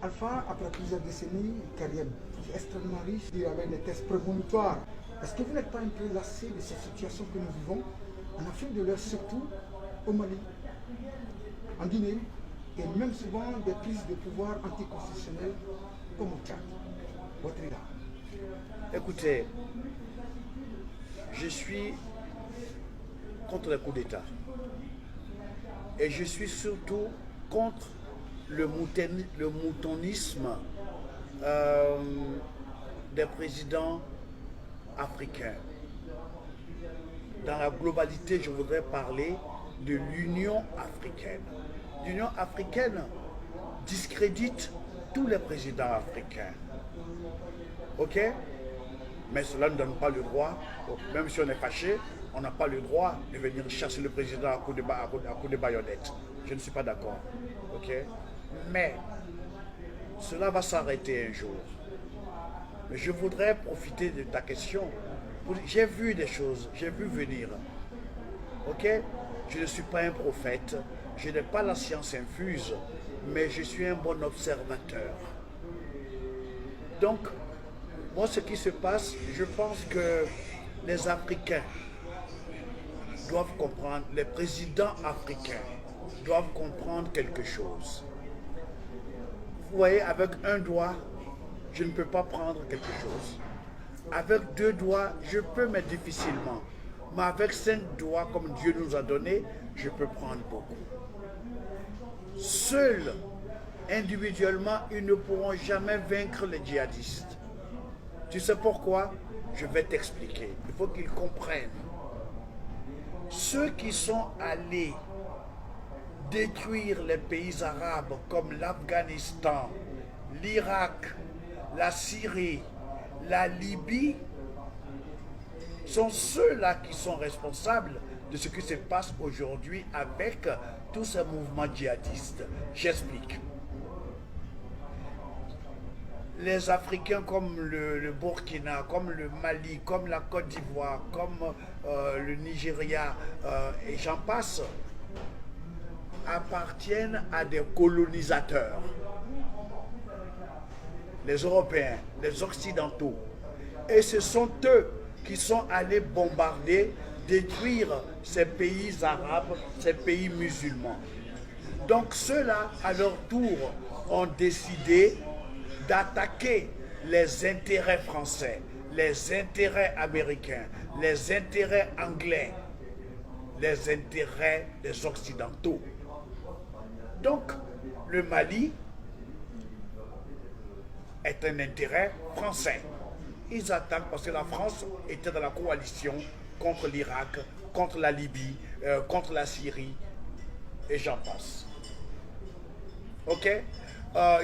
Alpha, après plusieurs décennies, carrière extrêmement riche, avec des tests prémonitoires. Est-ce que vous n'êtes pas un peu lassé de cette situation que nous vivons en Afrique de l'Ouest, surtout au Mali, en Guinée, et même souvent des prises de pouvoir anticonstitutionnelles comme au Tchad? Votre regard? Écoutez, je suis contre le coup d'État. Et je suis surtout contre le moutonisme des présidents africains. Dans la globalité, je voudrais parler de l'Union africaine. L'Union africaine discrédite tous les présidents africains. Ok? Mais cela ne donne pas le droit, même si on est fâché, on n'a pas le droit de venir chasser le président à coup de baïonnette. Je ne suis pas d'accord. Ok? Mais cela va s'arrêter un jour. Mais je voudrais profiter de ta question. J'ai vu des choses, j'ai vu venir. Ok? Je ne suis pas un prophète, je n'ai pas la science infuse, mais je suis un bon observateur. Donc, moi, ce qui se passe, je pense que les Africains doivent comprendre, les présidents africains doivent comprendre quelque chose. Vous voyez, avec un doigt, je ne peux pas prendre quelque chose. Avec deux doigts, je peux, mais difficilement. Mais avec 5 doigts, comme Dieu nous a donné, je peux prendre beaucoup. Seuls, individuellement, ils ne pourront jamais vaincre les djihadistes. Tu sais pourquoi? Je vais t'expliquer. Il faut qu'ils comprennent. Ceux qui sont allés détruire les pays arabes comme l'Afghanistan, l'Irak, la Syrie, la Libye, sont ceux-là qui sont responsables de ce qui se passe aujourd'hui avec tous ces mouvements djihadistes. J'explique. Les Africains comme le Burkina, comme le Mali, comme la Côte d'Ivoire, comme le Nigeria, et j'en passe, appartiennent à des colonisateurs. Les Européens, les Occidentaux. Et ce sont eux qui sont allés bombarder, détruire ces pays arabes, ces pays musulmans. Donc ceux-là, à leur tour, ont décidé d'attaquer les intérêts français, les intérêts américains, les intérêts anglais, les intérêts des Occidentaux. Donc, le Mali est un intérêt français. Ils attaquent parce que la France était dans la coalition contre l'Irak, contre la Libye, contre la Syrie, et j'en passe. Ok?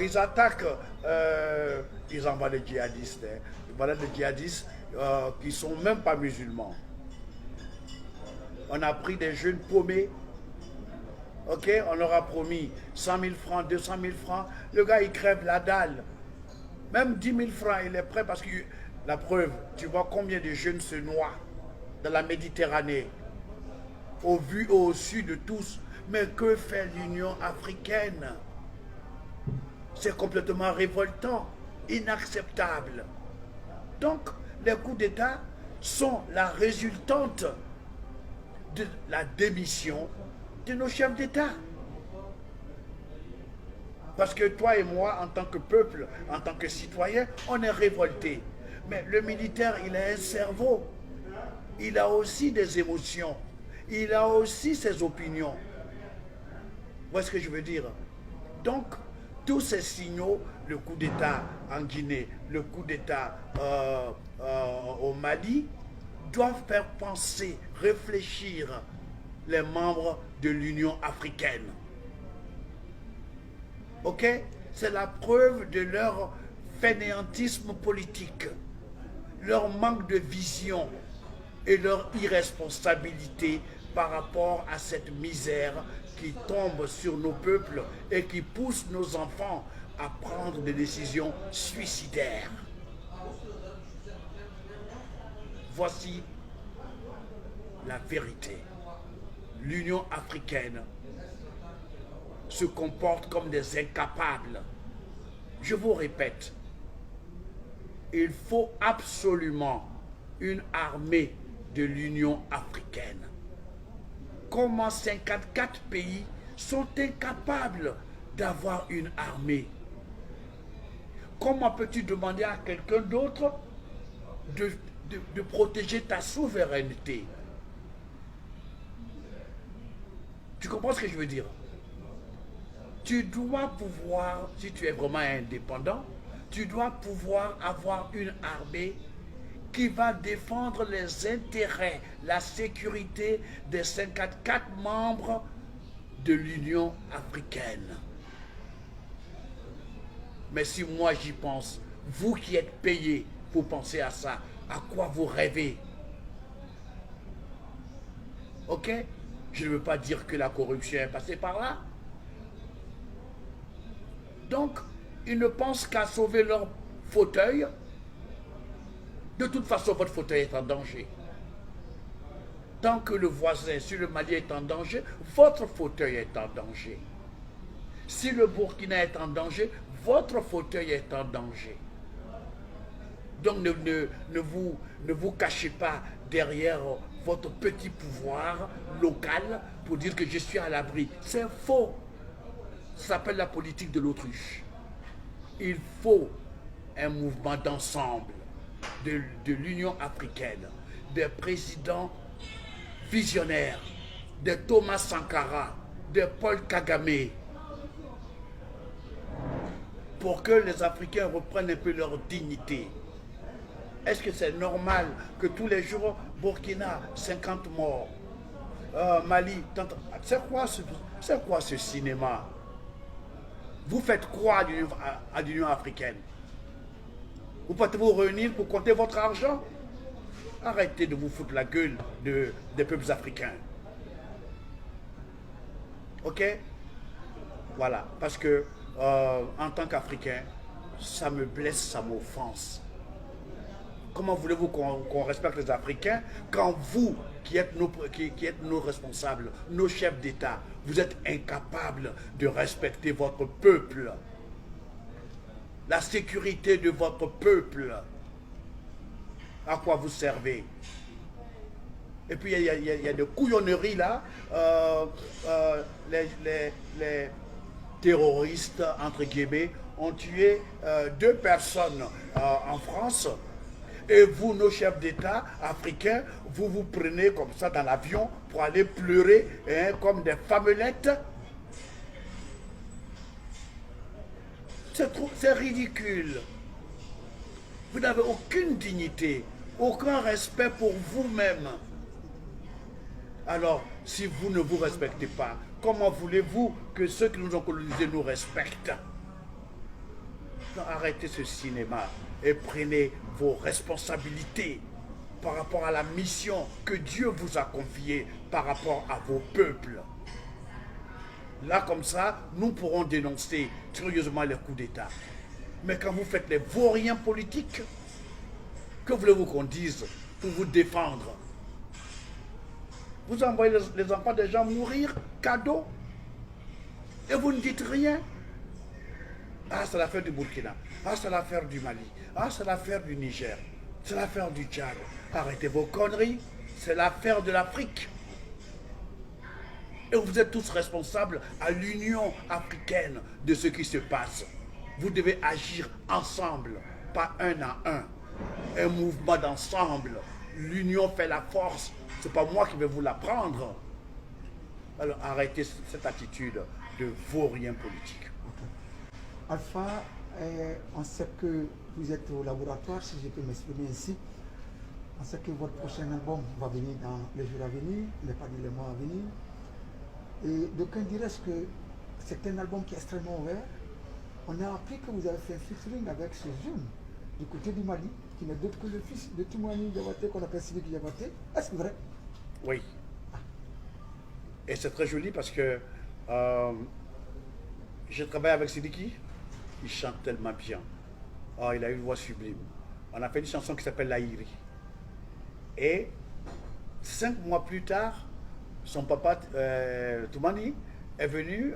Ils attaquent, ils envoient des djihadistes. Hein. Voilà des djihadistes qui ne sont même pas musulmans. On a pris des jeunes paumés. Ok, on leur a promis 100 000 francs, 200 000 francs. Le gars, il crève la dalle. Même 10 000 francs, il est prêt parce que la preuve, tu vois combien de jeunes se noient dans la Méditerranée, au vu et au su de tous. Mais que fait l'Union africaine? C'est complètement révoltant, inacceptable. Donc, les coups d'État sont la résultante de la démission de nos chefs d'État. Parce que toi et moi, en tant que peuple, en tant que citoyen, on est révoltés. Mais le militaire, il a un cerveau. Il a aussi des émotions. Il a aussi ses opinions. Vous voyez ce que je veux dire? Donc, tous ces signaux, le coup d'État en Guinée, le coup d'État au Mali, doivent faire penser, réfléchir les membres de l'Union africaine. Ok? C'est la preuve de leur fainéantisme politique, leur manque de vision et leur irresponsabilité par rapport à cette misère qui tombe sur nos peuples et qui pousse nos enfants à prendre des décisions suicidaires. Voici la vérité. L'Union africaine se comporte comme des incapables. Je vous répète, il faut absolument une armée de l'Union africaine. Comment 54 pays sont incapables d'avoir une armée? Comment peux-tu demander à quelqu'un d'autre de protéger ta souveraineté? Tu comprends ce que je veux dire? Tu dois pouvoir, si tu es vraiment indépendant, tu dois pouvoir avoir une armée qui va défendre les intérêts, la sécurité des 54 membres de l'Union africaine. Mais si moi j'y pense, vous qui êtes payés pour penser à ça, à quoi vous rêvez? Ok? Je ne veux pas dire que la corruption est passée par là. Donc, ils ne pensent qu'à sauver leur fauteuil. De toute façon, votre fauteuil est en danger. Tant que le voisin, si le Mali est en danger, votre fauteuil est en danger. Si le Burkina est en danger, votre fauteuil est en danger. Donc ne vous cachez pas derrière votre petit pouvoir local pour dire que je suis à l'abri. C'est faux. Ça s'appelle la politique de l'autruche. Il faut un mouvement d'ensemble de l'Union africaine, des présidents visionnaires, de Thomas Sankara, de Paul Kagame, pour que les Africains reprennent un peu leur dignité. Est-ce que c'est normal que tous les jours, Burkina, 50 morts, Mali, c'est quoi ce cinéma? Vous faites quoi à l'Union africaine? Vous pouvez vous réunir pour compter votre argent? Arrêtez de vous foutre la gueule des peuples africains. Ok? Voilà, parce que en tant qu'Africain, ça me blesse, ça m'offense. Comment voulez-vous qu'on respecte les Africains quand vous, qui êtes nos responsables, nos chefs d'État, vous êtes incapables de respecter votre peuple, la sécurité de votre peuple? À quoi vous servez? Et puis il y a des couillonneries là. Les terroristes, entre guillemets, ont tué 2 personnes en France. Et vous, nos chefs d'État africains, vous vous prenez comme ça dans l'avion pour aller pleurer comme des femmelettes. C'est ridicule. Vous n'avez aucune dignité, aucun respect pour vous-même. Alors, si vous ne vous respectez pas, comment voulez-vous que ceux qui nous ont colonisés nous respectent? Non, arrêtez ce cinéma et prenez vos responsabilités par rapport à la mission que Dieu vous a confiée par rapport à vos peuples. Là, comme ça, nous pourrons dénoncer sérieusement les coups d'État. Mais quand vous faites les vauriens politiques, que voulez-vous qu'on dise pour vous défendre? Vous envoyez les enfants des gens mourir, cadeau, et vous ne dites rien. Ah, c'est l'affaire du Burkina. Ah, c'est l'affaire du Mali. Ah, c'est l'affaire du Niger. C'est l'affaire du Tchad. Arrêtez vos conneries. C'est l'affaire de l'Afrique. Et vous êtes tous responsables à l'Union africaine de ce qui se passe. Vous devez agir ensemble, pas un à un. Un mouvement d'ensemble. L'union fait la force. Ce n'est pas moi qui vais vous l'apprendre. Alors arrêtez cette attitude de vaurien politique. Alpha, on sait que vous êtes au laboratoire, si je peux m'exprimer ainsi. On sait que votre prochain album va venir dans les jours à venir, pas dans les mois à venir. Et d'aucuns diraient que c'est un album qui est extrêmement ouvert. On a appris que vous avez fait un featuring avec ce jeune du côté du Mali, qui n'est d'autre que le fils de Toumani Diabaté, qu'on appelle Sidiki Diabaté. Est-ce vrai? Oui. Et c'est très joli parce que je travaille avec Sidiki. Il chante tellement bien. Oh, il a une voix sublime. On a fait une chanson qui s'appelle Laïri. Et 5 mois plus tard, son papa, Toumani, est venu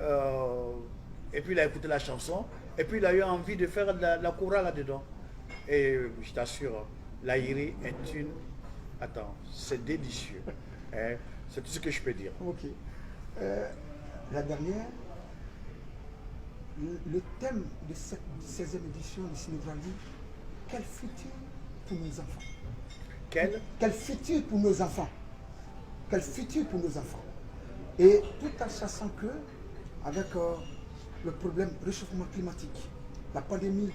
et puis il a écouté la chanson Et puis il a eu envie de faire de la coura là-dedans. Et je t'assure, l'Aïri est une... Attends, c'est délicieux. Hein? C'est tout ce que je peux dire. Ok. La dernière, le thème de cette 16e édition du Cinébrandi, quel futur pour nos enfants? Quel futur pour nos enfants? Quel futur pour nos enfants? Et tout en sachant que, avec le problème réchauffement climatique, la pandémie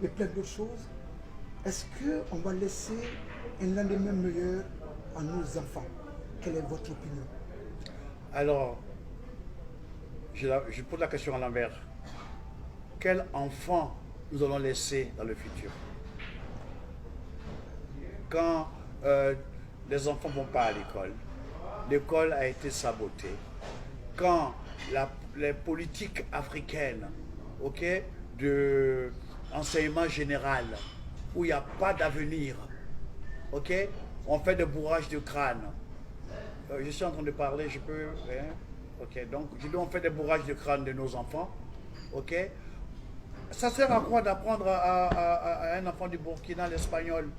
et plein d'autres choses, est-ce qu'on va laisser un lendemain meilleur à nos enfants? Quelle est votre opinion? Alors, je pose la question à l'envers. Quel enfant nous allons laisser dans le futur? Quand les enfants ne vont pas à l'école, l'école a été sabotée. Quand les politiques africaines, okay, de enseignement général, où il n'y a pas d'avenir, okay, on fait des bourrages de crâne. Je suis en train de parler, je peux... Hein? Ok, donc je dis on fait des bourrages de crâne de nos enfants. Ok. Ça sert à quoi d'apprendre à un enfant du Burkina l'espagnol?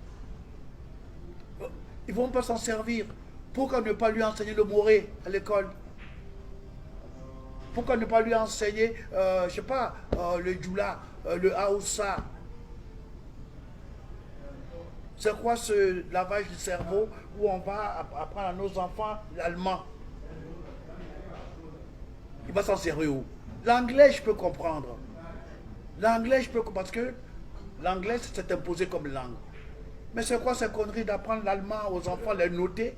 Ils ne vont pas s'en servir. Pourquoi ne pas lui enseigner le moré à l'école? Pourquoi ne pas lui enseigner, je ne sais pas, le djoula, le haoussa? C'est quoi ce lavage du cerveau où on va apprendre à nos enfants l'allemand? Il va s'en servir où? L'anglais, je peux comprendre. L'anglais, je peux comprendre, parce que l'anglais, c'est imposé comme langue. Mais c'est quoi ces conneries d'apprendre l'allemand aux enfants, les noter?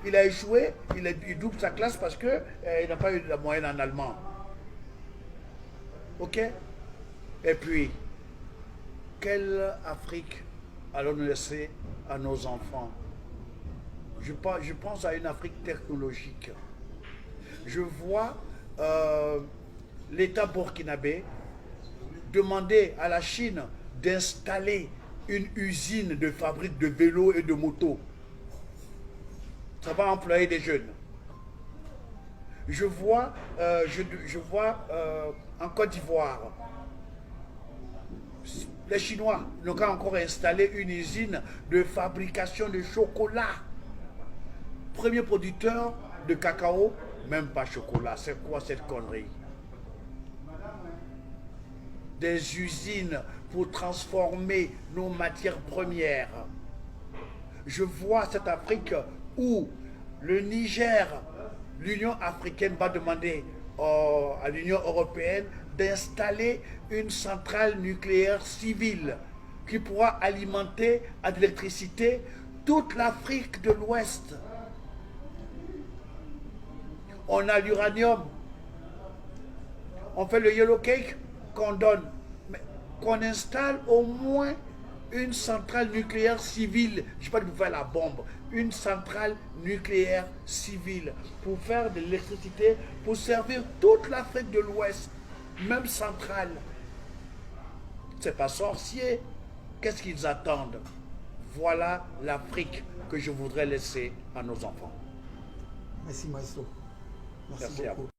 Il a échoué, il double sa classe parce qu'il n'a pas eu la moyenne en allemand. Ok? Et puis, quelle Afrique allons-nous laisser à nos enfants? Je pense à une Afrique technologique. Je vois l'État burkinabé demander à la Chine d'installer une usine de fabrique de vélos et de motos. Ça va employer des jeunes. Je vois en Côte d'Ivoire, les Chinois n'ont pas encore installé une usine de fabrication de chocolat. Premier producteur de cacao, même pas chocolat. C'est quoi cette connerie? Des usines pour transformer nos matières premières. Je vois cette Afrique où le Niger, l'Union africaine va demander à l'Union européenne d'installer une centrale nucléaire civile qui pourra alimenter à de l'électricité toute l'Afrique de l'Ouest. On a l'uranium, on fait le yellow cake qu'on donne, mais qu'on installe au moins une centrale nucléaire civile, je ne sais pas pour faire la bombe, une centrale nucléaire civile pour faire de l'électricité, pour servir toute l'Afrique de l'Ouest, même centrale. C'est pas sorcier. Qu'est-ce qu'ils attendent? Voilà l'Afrique que je voudrais laisser à nos enfants. Merci Maestro. Merci beaucoup.